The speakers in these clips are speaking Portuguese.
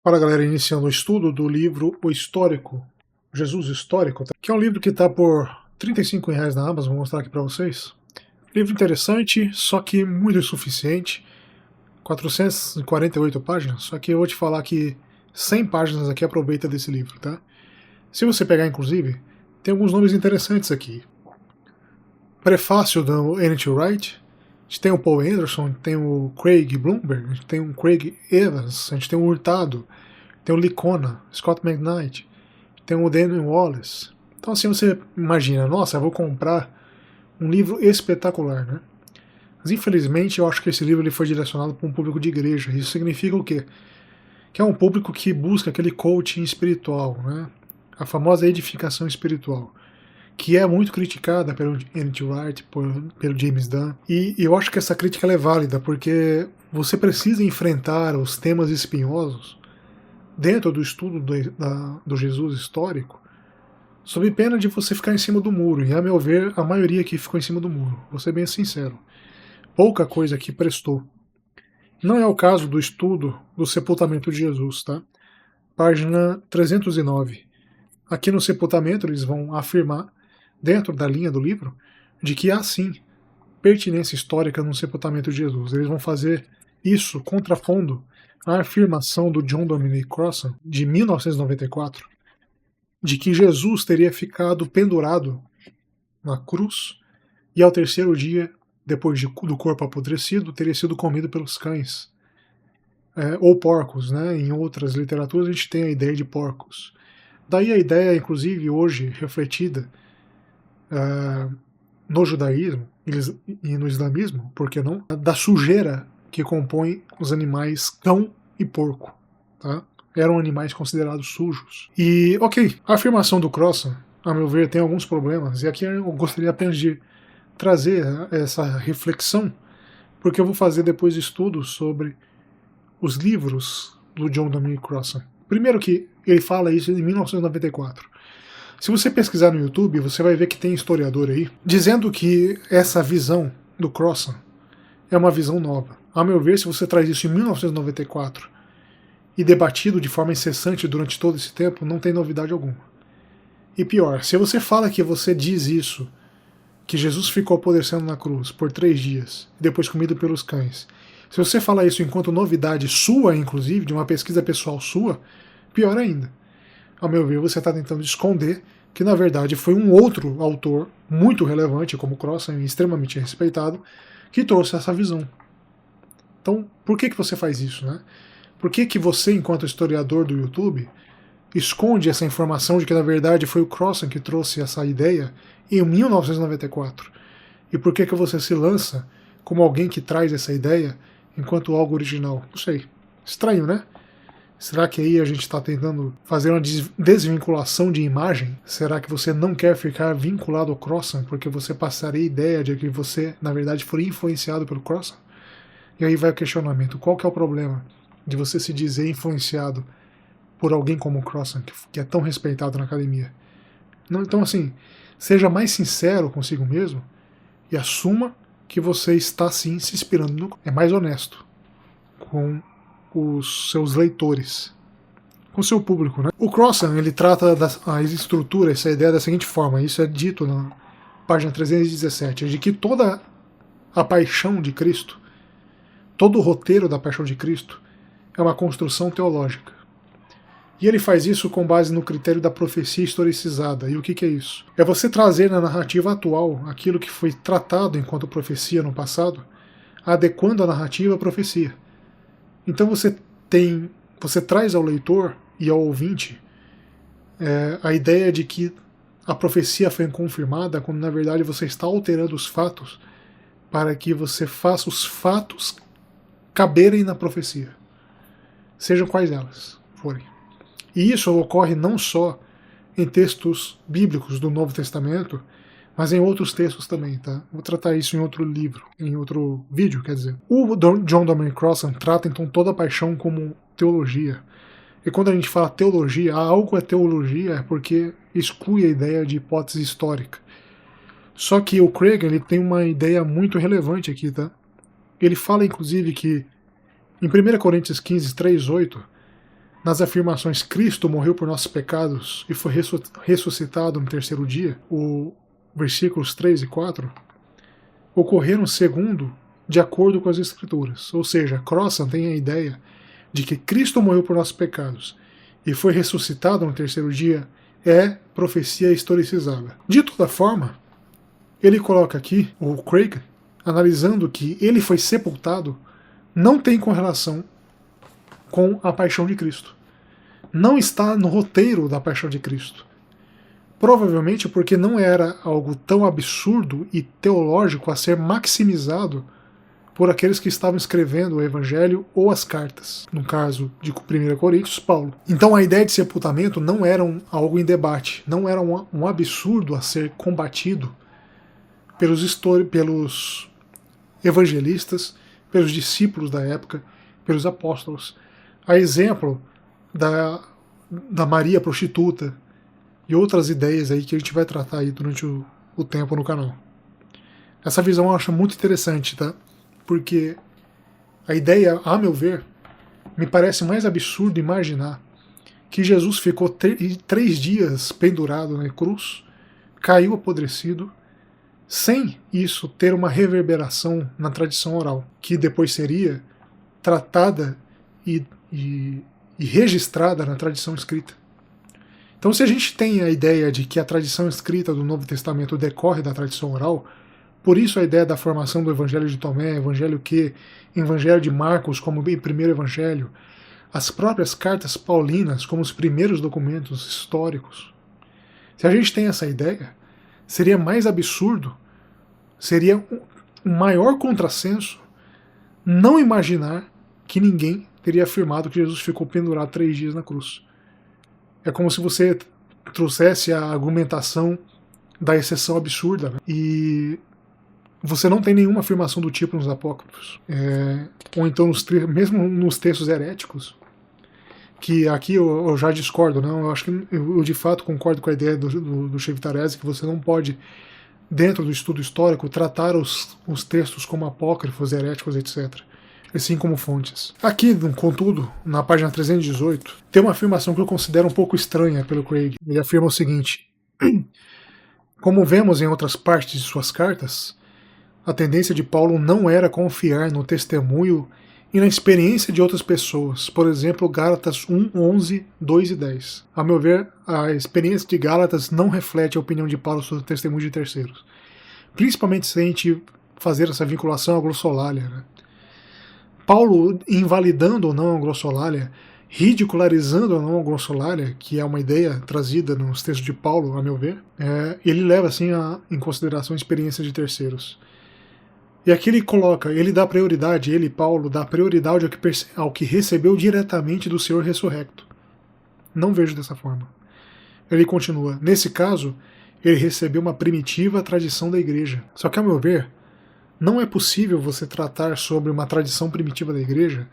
Fala galera, iniciando o estudo do livro O Histórico, Jesus Histórico, tá? Que é um livro que está por R$ 35 na Amazon, vou mostrar aqui para vocês. Livro interessante, só que muito insuficiente, 448 páginas, só que eu vou te falar que 100 páginas aqui aproveita desse livro, tá? Se você pegar inclusive, tem alguns nomes interessantes aqui. Prefácio do N.T. Wright, a gente tem o Paul Anderson, tem o Craig Bloomberg, a gente tem o Craig Evans, a gente tem o Hurtado, tem o Licona, Scott McKnight, tem o Daniel Wallace. Então assim você imagina, nossa, eu vou comprar um livro espetacular, né? Mas infelizmente eu acho que esse livro ele foi direcionado para um público de igreja. Isso significa o quê? Que é um público que busca aquele coaching espiritual, né? A famosa edificação espiritual, que é muito criticada pelo N.T. Wright, pelo James Dunn. E eu acho que essa crítica é válida, porque você precisa enfrentar os temas espinhosos dentro do estudo do Jesus histórico, sob pena de você ficar em cima do muro. E, a meu ver, a maioria aqui ficou em cima do muro. Vou ser bem sincero. Pouca coisa aqui prestou. Não é o caso do estudo do sepultamento de Jesus, tá? Página 309. Aqui no sepultamento eles vão afirmar, dentro da linha do livro, de que há sim pertinência histórica no sepultamento de Jesus. Eles vão fazer isso contrapondo à afirmação do John Dominic Crossan, de 1994, de que Jesus teria ficado pendurado na cruz e ao terceiro dia, depois do corpo apodrecido, teria sido comido pelos cães. Ou porcos, né? Em outras literaturas a gente tem a ideia de porcos. Daí a ideia, inclusive, hoje refletida no judaísmo e no islamismo, por que não? Da sujeira que compõe os animais cão e porco. Tá? Eram animais considerados sujos. E, ok, a afirmação do Crossan, a meu ver, tem alguns problemas, e aqui eu gostaria apenas de trazer essa reflexão, porque eu vou fazer depois estudos sobre os livros do John Dominic Crossan. Primeiro que ele fala isso em 1994. Se você pesquisar no YouTube, você vai ver que tem historiador aí dizendo que essa visão do Crossan é uma visão nova. A meu ver, se você traz isso em 1994 e debatido de forma incessante durante todo esse tempo, não tem novidade alguma. E pior, se você fala que você diz isso, que Jesus ficou apodrecendo na cruz por 3 dias, depois comido pelos cães, se você fala isso enquanto novidade sua, inclusive, de uma pesquisa pessoal sua, pior ainda. Ao meu ver, você está tentando esconder que, na verdade, foi um outro autor muito relevante, como Crossan, e extremamente respeitado, que trouxe essa visão. Então, por que você faz isso, né? Por que você, enquanto historiador do YouTube, esconde essa informação de que, na verdade, foi o Crossan que trouxe essa ideia em 1994? E por que você se lança como alguém que traz essa ideia enquanto algo original? Não sei. Estranho, né? Será que aí a gente está tentando fazer uma desvinculação de imagem? Será que você não quer ficar vinculado ao Crossan porque você passaria a ideia de que você, na verdade, foi influenciado pelo Crossan? E aí vai o questionamento. Qual que é o problema de você se dizer influenciado por alguém como o Crossan, que é tão respeitado na academia? Não, então, assim, seja mais sincero consigo mesmo e assuma que você está, sim, se inspirando no... É mais honesto com os seus leitores, com o seu público, né? O Crossan, ele trata a estrutura, essa ideia da seguinte forma, isso é dito na página 317, de que toda a paixão de Cristo, todo o roteiro da paixão de Cristo é uma construção teológica. E ele faz isso com base no critério da profecia historicizada. E o que é isso? É você trazer na narrativa atual aquilo que foi tratado enquanto profecia no passado, adequando a narrativa à profecia. Então você traz ao leitor e ao ouvinte a ideia de que a profecia foi confirmada, quando na verdade você está alterando os fatos para que você faça os fatos caberem na profecia, sejam quais elas forem. E isso ocorre não só em textos bíblicos do Novo Testamento, mas em outros textos também, tá? Vou tratar isso em outro livro, em outro vídeo, quer dizer. O John Dominic Crossan trata então toda a paixão como teologia. E quando a gente fala teologia, algo é teologia é porque exclui a ideia de hipótese histórica. Só que o Craig, ele tem uma ideia muito relevante aqui, tá? Ele fala inclusive que em 1 Coríntios 15, 3, 8, nas afirmações Cristo morreu por nossos pecados e foi ressuscitado no terceiro dia, o versículos 3 e 4, ocorreram segundo de acordo com as Escrituras. Ou seja, Crossan tem a ideia de que Cristo morreu por nossos pecados e foi ressuscitado no terceiro dia é profecia historicizada. De toda forma, ele coloca aqui, o Craig, analisando que ele foi sepultado, não tem correlação com a paixão de Cristo. Não está no roteiro da paixão de Cristo. Provavelmente porque não era algo tão absurdo e teológico a ser maximizado por aqueles que estavam escrevendo o Evangelho ou as cartas, no caso de 1 Coríntios, Paulo. Então a ideia de sepultamento não era algo em debate, não era um absurdo a ser combatido pelos evangelistas, pelos discípulos da época, pelos apóstolos. A exemplo da Maria prostituta e outras ideias aí que a gente vai tratar aí durante o tempo no canal. Essa visão eu acho muito interessante, tá? Porque a ideia, a meu ver, me parece mais absurdo imaginar que Jesus ficou 3 dias pendurado na cruz, caiu apodrecido, sem isso ter uma reverberação na tradição oral, que depois seria tratada e registrada na tradição escrita. Então, se a gente tem a ideia de que a tradição escrita do Novo Testamento decorre da tradição oral, por isso a ideia da formação do Evangelho de Tomé, Evangelho de Marcos como o primeiro Evangelho, as próprias cartas paulinas como os primeiros documentos históricos. Se a gente tem essa ideia, seria mais absurdo, seria um maior contrassenso não imaginar que ninguém teria afirmado que Jesus ficou pendurado 3 dias na cruz. É como se você trouxesse a argumentação da exceção absurda, né? E você não tem nenhuma afirmação do tipo nos apócrifos. Ou então, mesmo nos textos heréticos, que aqui eu já discordo, não? Eu acho que eu de fato concordo com a ideia do Shev Tarezi, que você não pode, dentro do estudo histórico, tratar os textos como apócrifos, heréticos, etc., assim como fontes. Aqui, contudo, na página 318, tem uma afirmação que eu considero um pouco estranha pelo Craig. Ele afirma o seguinte: como vemos em outras partes de suas cartas, a tendência de Paulo não era confiar no testemunho e na experiência de outras pessoas. Por exemplo, Gálatas 1, 11, 2 e 10. A meu ver, a experiência de Gálatas não reflete a opinião de Paulo sobre o testemunho de terceiros. Principalmente se a gente fazer essa vinculação à glossolalia, né? Paulo, invalidando ou não a glossolalia, ridicularizando ou não a glossolalia, que é uma ideia trazida nos textos de Paulo, a meu ver, ele leva assim em consideração a experiência de terceiros. E aqui ele dá prioridade, Paulo, dá prioridade ao que recebeu diretamente do Senhor ressurrecto. Não vejo dessa forma. Ele continua: nesse caso, ele recebeu uma primitiva tradição da igreja. Só que, a meu ver, não é possível você tratar sobre uma tradição primitiva da igreja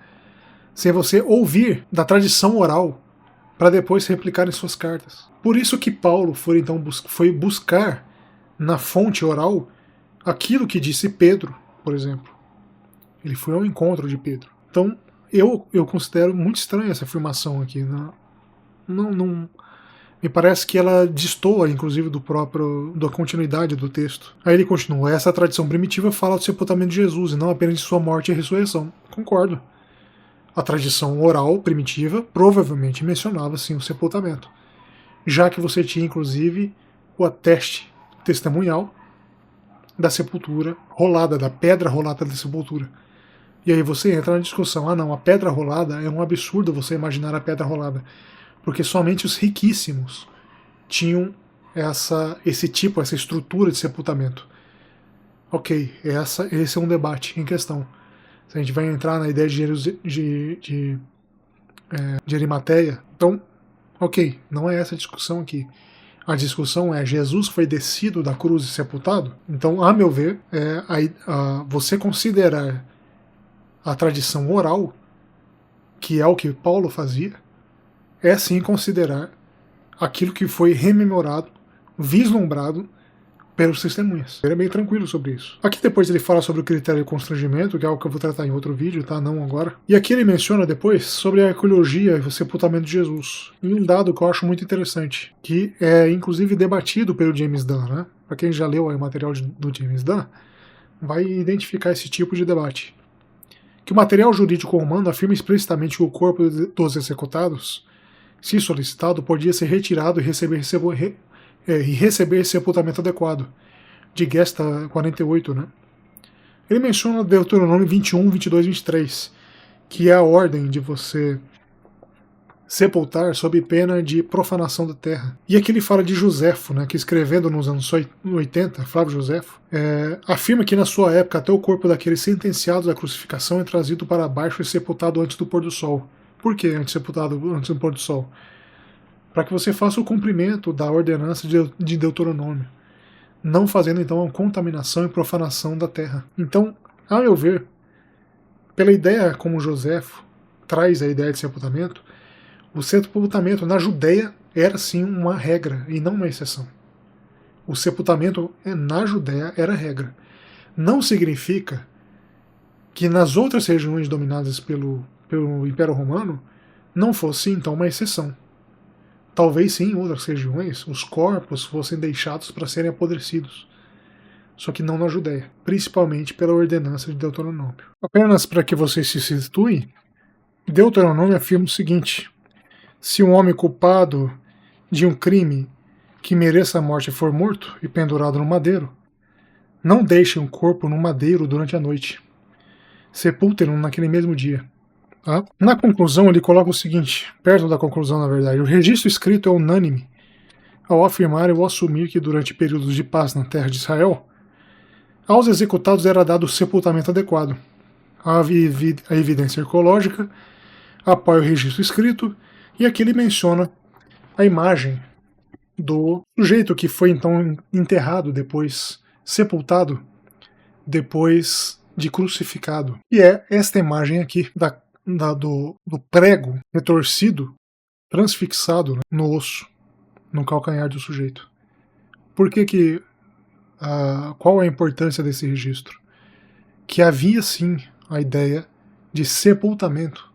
sem você ouvir da tradição oral para depois replicar em suas cartas. Por isso que Paulo foi buscar na fonte oral aquilo que disse Pedro, por exemplo. Ele foi ao encontro de Pedro. Então, eu considero muito estranha essa afirmação aqui. Não me parece que ela destoa, inclusive, da continuidade do texto. Aí ele continua: essa tradição primitiva fala do sepultamento de Jesus e não apenas de sua morte e ressurreição. Concordo. A tradição oral primitiva provavelmente mencionava, sim, o sepultamento, já que você tinha, inclusive, o ateste testemunhal da sepultura rolada, da pedra rolada da sepultura. E aí você entra na discussão: não, a pedra rolada é um absurdo você imaginar a pedra rolada, porque somente os riquíssimos tinham essa estrutura de sepultamento. Ok, esse é um debate em questão. Se a gente vai entrar na ideia de Arimateia, então, ok, não é essa a discussão aqui. A discussão é: Jesus foi descido da cruz e sepultado? Então, a meu ver, você considerar a tradição oral, que é o que Paulo fazia, sim considerar aquilo que foi rememorado, vislumbrado pelos testemunhas. Ele é bem tranquilo sobre isso. Aqui depois ele fala sobre o critério de constrangimento, que é algo que eu vou tratar em outro vídeo, tá? Não agora. E aqui ele menciona depois sobre a arqueologia e o sepultamento de Jesus. E um dado que eu acho muito interessante, que é inclusive debatido pelo James Dunn, né? Para quem já leu o material do James Dunn, vai identificar esse tipo de debate. Que o material jurídico romano afirma explicitamente que o corpo dos executados, se solicitado, podia ser retirado e receber sepultamento adequado, de Gesta 48, né? Ele menciona Deuteronômio 21, 22 e 23, que é a ordem de você sepultar sob pena de profanação da terra. E aqui ele fala de Joséfo, né, que escrevendo nos anos 80, Flávio Joséfo, afirma que na sua época até o corpo daqueles sentenciados à crucificação é trazido para baixo e sepultado antes do pôr do sol. Por que sepultado antes do pôr do sol? Para que você faça o cumprimento da ordenança de Deuteronômio, não fazendo então a contaminação e profanação da terra. Então, a meu ver, pela ideia como Joséfo traz a ideia de sepultamento, o sepultamento na Judéia era sim uma regra e não uma exceção. O sepultamento na Judéia era regra. Não significa que nas outras regiões dominadas pelo Império Romano não fosse então uma exceção. Talvez sim em outras regiões os corpos fossem deixados para serem apodrecidos. Só que não na Judéia, principalmente pela ordenança de Deuteronômio. Apenas para que vocês se situem, Deuteronômio afirma o seguinte: se um homem culpado de um crime que mereça a morte for morto e pendurado no madeiro, não deixem o corpo no madeiro durante a noite. Sepultem-no naquele mesmo dia. Tá? Na conclusão, ele coloca o seguinte, perto da conclusão, na verdade: o registro escrito é unânime ao afirmar ou assumir que durante períodos de paz na terra de Israel, aos executados era dado o sepultamento adequado. A evidência arqueológica apoia o registro escrito, e aqui ele menciona a imagem do sujeito que foi então enterrado depois, sepultado, depois de crucificado. E é esta imagem aqui do prego retorcido, transfixado, né, no osso, no calcanhar do sujeito. Por que qual é a importância desse registro? Que havia sim a ideia de sepultamento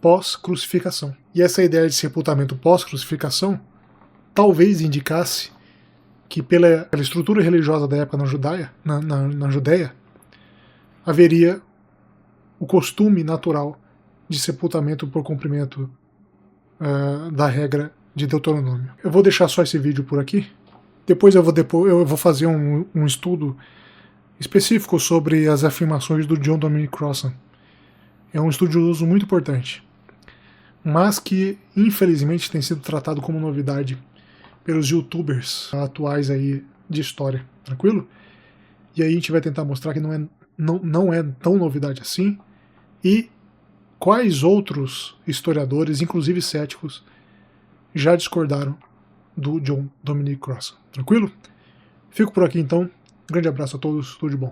pós-crucificação. E essa ideia de sepultamento pós-crucificação talvez indicasse que pela estrutura religiosa da época na Judéia, haveria o costume natural de sepultamento por cumprimento da regra de Deuteronômio. Eu vou deixar só esse vídeo por aqui. Depois eu vou fazer um estudo específico sobre as afirmações do John Dominic Crossan. É um estudioso muito importante, mas que infelizmente tem sido tratado como novidade pelos youtubers atuais aí de história, tranquilo? E aí a gente vai tentar mostrar que não é tão novidade assim, e quais outros historiadores, inclusive céticos, já discordaram do John Dominic Crossan, tranquilo? Fico por aqui então, grande abraço a todos, tudo de bom.